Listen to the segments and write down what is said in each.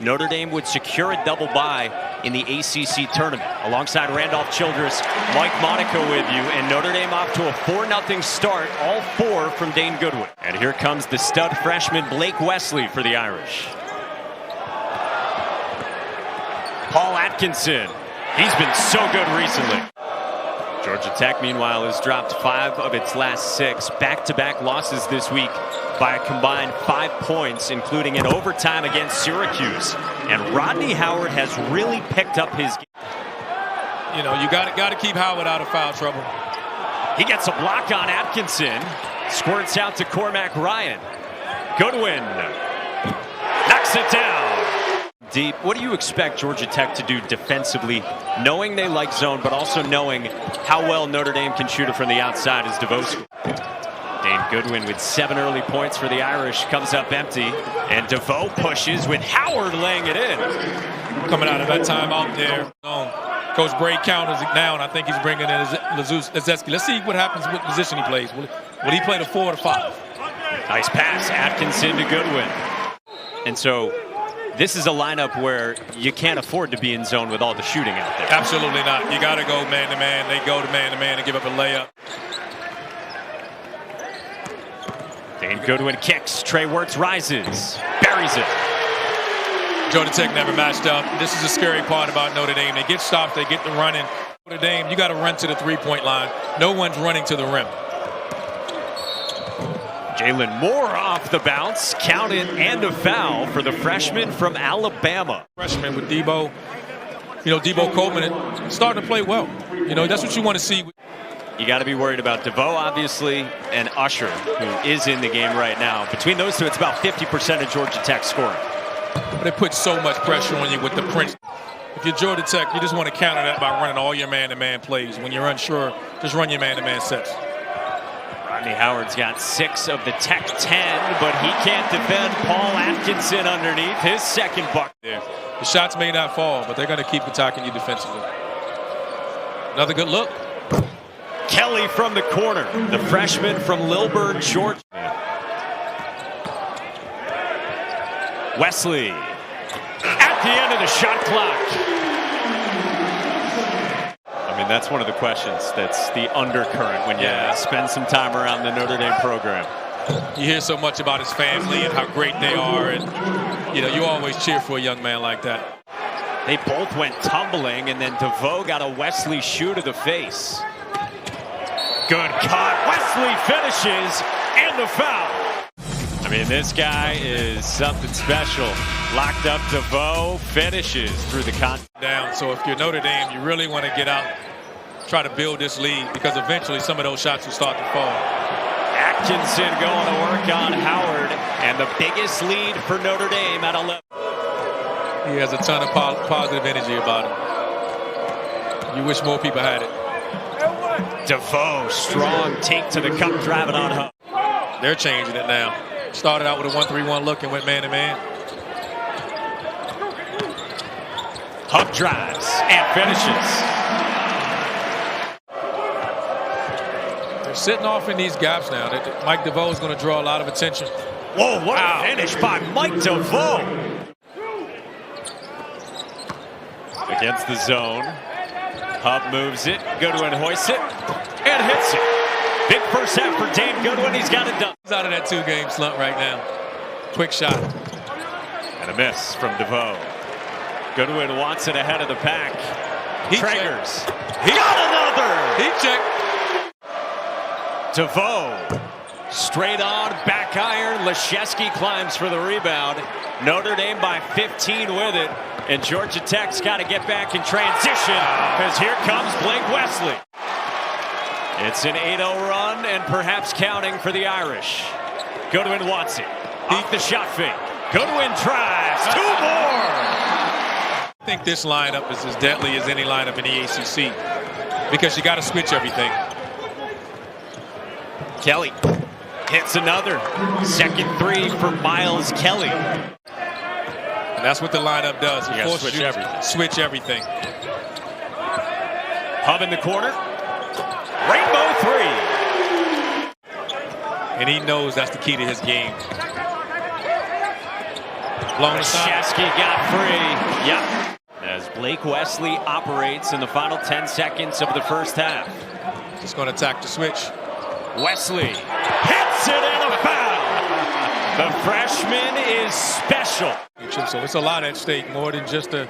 Notre Dame would secure a double bye in the ACC tournament. Alongside Randolph Childress, Mike Monaco with you, and Notre Dame off to a 4-0 start, all 4 from Dane Goodwin. And here comes the stud freshman Blake Wesley for the Irish. Paul Atkinson, he's been so good recently. Georgia Tech, meanwhile, has dropped 5 of its last 6 back-to-back losses this week by a combined 5 points, including an overtime against Syracuse. And Rodney Howard has really picked up his game. You know, you got to keep Howard out of foul trouble. He gets a block on Atkinson. Squirts out to Cormac Ryan. Goodwin knocks it down. Deep. What do you expect Georgia Tech to do defensively, knowing they like zone, but also knowing how well Notre Dame can shoot it from the outside as DeVoe? Dane Goodwin with 7 early points for the Irish comes up empty, and DeVoe pushes with Howard laying it in. Coming out of that time out there. Coach Bray counters it now, and I think he's bringing in Lazeski. Let's see what happens with position he plays. Will he play the 4 or 5? Nice pass, Atkinson to Goodwin. And so this is a lineup where you can't afford to be in zone with all the shooting out there. Absolutely not. You got to go man-to-man. They go to man-to-man and give up a layup. Dane Goodwin kicks. Trey Wirtz rises. Buries it. Georgia Tech never matched up. This is the scary part about Notre Dame. They get stopped. They get the running. Notre Dame, you got to run to the three-point line. No one's running to the rim. Jalen Moore off the bounce, counted, and a foul for the freshman from Alabama. Freshman with Debo. You know, Debo Coleman starting to play well. You know, that's what you want to see. You got to be worried about DeVoe, obviously, and Usher, who is in the game right now. Between those two, it's about 50% of Georgia Tech scoring. They put so much pressure on you with the Prince. If you're Georgia Tech, you just want to counter that by running all your man-to-man plays. When you're unsure, just run your man-to-man sets. Rodney Howard's got 6 of the Tech 10, but he can't defend Paul Atkinson underneath his second bucket there. The shots may not fall, but they're going to keep attacking you defensively. Another good look. Kelly from the corner, the freshman from Lilburn, Georgia. Wesley at the end of the shot clock. I mean, that's one of the questions. That's the undercurrent when you spend some time around the Notre Dame program. You hear so much about his family and how great they are, and you know, you always cheer for a young man like that. They both went tumbling, and then DeVoe got a Wesley shoe to the face. Good cut. Wesley finishes, and a foul. I mean, this guy is something special. Locked up, DeVoe finishes through the down. So if you're Notre Dame, you really want to get out, try to build this lead, because eventually some of those shots will start to fall. Atkinson going to work on Howard, and the biggest lead for Notre Dame at 11. He has a ton of positive energy about him. You wish more people had it. DeVoe, strong take to the cup, driving on Hubb. They're changing it now. Started out with a 1-3-1 look and went man-to-man. Hubb drives and finishes. They're sitting off in these gaps now. Mike DeVoe is going to draw a lot of attention. Whoa, what a finish by Mike DeVoe. Against the zone. Hubb moves it. Goodwin hoists it and hits it. Big first half for Dane Goodwin. He's got it done. He's out of that 2-game slump right now. Quick shot. And a miss from DeVoe. Goodwin wants it ahead of the pack. He triggers. He got another. He checked. DeVoe straight on, back iron. Leschewski climbs for the rebound. Notre Dame by 15 with it. And Georgia Tech's got to get back in transition, because here comes Blake Wesley. It's an 8-0 run and perhaps counting for the Irish. Goodwin wants it. Off the shot fake. Goodwin tries. 2 more. I think this lineup is as deadly as any lineup in the ACC, because you got to switch everything. Kelly hits another. Second 3 for Miles Kelly. And that's what the lineup does. You gotta switch everything. Switch everything. Hubb in the corner. Rainbow 3. And he knows that's the key to his game. Blown aside. Shesky got free. Yep. As Blake Wesley operates in the final 10 seconds of the first half. Just going to attack the switch. Wesley hits it and a foul. The freshman is special. So it's a lot at stake, more than just the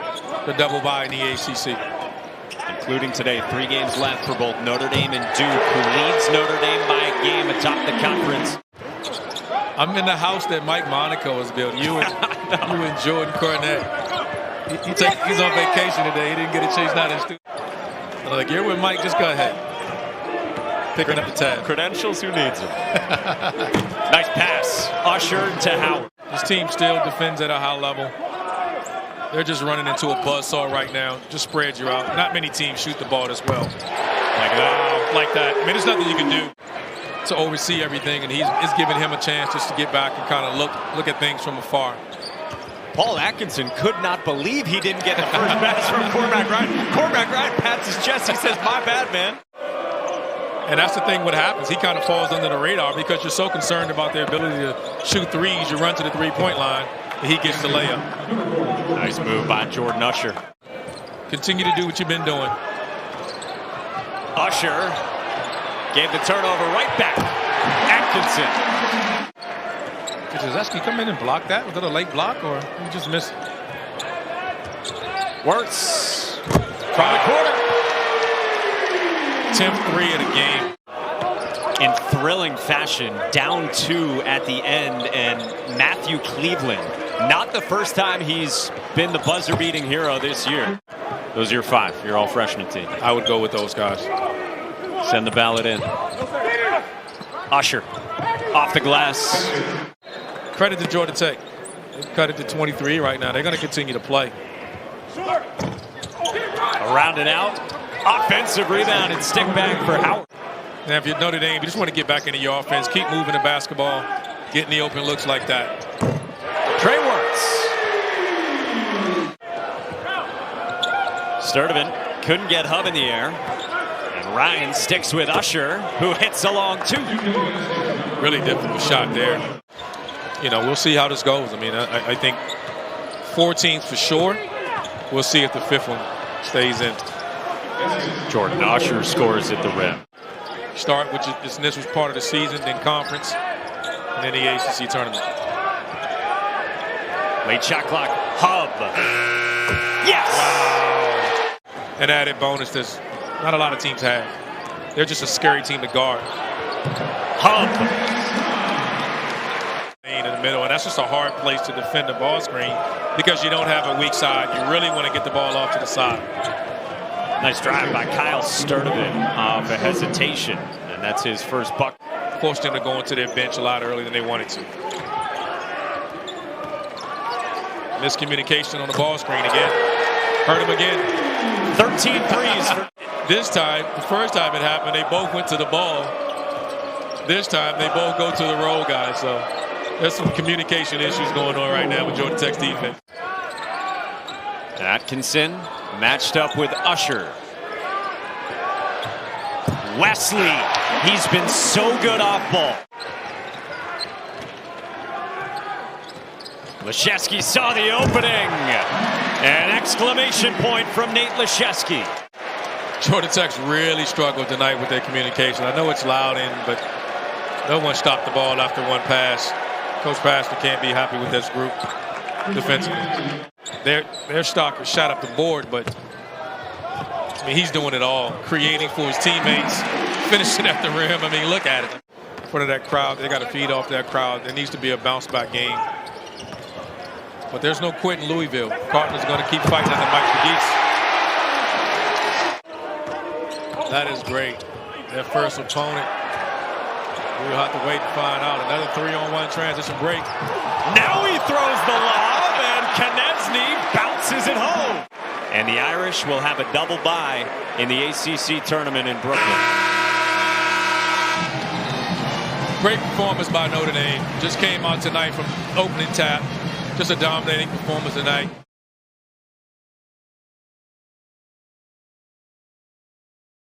double bye in the ACC. Including today, 3 games left for both Notre Dame and Duke, who leads Notre Dame by a game atop the conference. I'm in the house that Mike Monaco is building. You and Jordan Cornette. He's on vacation today. He didn't get a chance out in studio. I'm like, you're with Mike, just go ahead. Picking up the tab. Credentials, who needs them? Nice pass. Usher to Howard. This team still defends at a high level. They're just running into a buzzsaw right now. Just spread you out. Not many teams shoot the ball as well. Like that. I mean, there's nothing you can do to oversee everything, and it's giving him a chance just to get back and kind of look at things from afar. Paul Atkinson could not believe he didn't get the first pass from Cormac Ryan. Cormac Ryan pats his chest. He says, "My bad, man." And that's the thing. What happens? He kind of falls under the radar because you're so concerned about their ability to shoot threes. You run to the three-point line, and he gets the layup. Nice move by Jordan Usher. Continue to do what you've been doing. Usher gave the turnover right back. Atkinson. Did Zesky come in and block that? Was it a late block, or he just missed it? Wirtz from the corner. 10th 3 of the game. In thrilling fashion, down 2 at the end, and Matthew Cleveland. Not the first time he's been the buzzer-beating hero this year. Those are your 5, your all-freshman team. I would go with those guys. Send the ballot in. Usher off the glass. Credit to Georgia Tech. They've cut it to 23 right now. They're going to continue to play. Around and out. Offensive rebound and stick back for Howard. Now, if you're Notre Dame, you just want to get back into your offense. Keep moving the basketball. Getting the open looks like that. Trey Wirtz. Sturdivant couldn't get Hubb in the air. And Ryan sticks with Usher, who hits a long 2. Really difficult shot there. You know, we'll see how this goes. I mean, I think 4 teams for sure. We'll see if the 5th one stays in. Jordan Usher scores at the rim. Start with this was part of the season, then conference, and then the ACC tournament. Late shot clock. Hubb. Yes! Wow. An added bonus that's not a lot of teams have. They're just a scary team to guard. Hubb. In the middle, and that's just a hard place to defend the ball screen because you don't have a weak side. You really want to get the ball off to the side. Nice drive by Kyle Sturdivant off a hesitation, and that's his first buck. Forced them to go into their bench a lot earlier than they wanted to. Miscommunication on the ball screen again. Hurt him again. 13 threes. This time, the first time it happened, they both went to the ball. This time, they both go to the roll guy. So there's some communication issues going on right now with Georgia Tech's defense. Atkinson matched up with Usher. Wesley, he's been so good off ball. Leshesky saw the opening. An exclamation point from Nate Leshesky. Georgia Tech's really struggled tonight with their communication. I know it's loud in, but no one stopped the ball after one pass. Coach Pastor can't be happy with this group defensively. Their stock was shot up the board, but I mean, he's doing it all. Creating for his teammates, finishing at the rim. I mean, look at it. In front of that crowd, they got to feed off that crowd. There needs to be a bounce-back game. But there's no quit in Louisville. Carter's going to keep fighting under Mike McGee's. That is great. Their first opponent. We'll have to wait to find out. Another 3-on-1 transition break. Now he throws the lob, and Condensed bounces it home. And the Irish will have a double bye in the ACC tournament in Brooklyn. Great performance by Notre Dame. Just came out tonight from opening tap. Just a dominating performance tonight.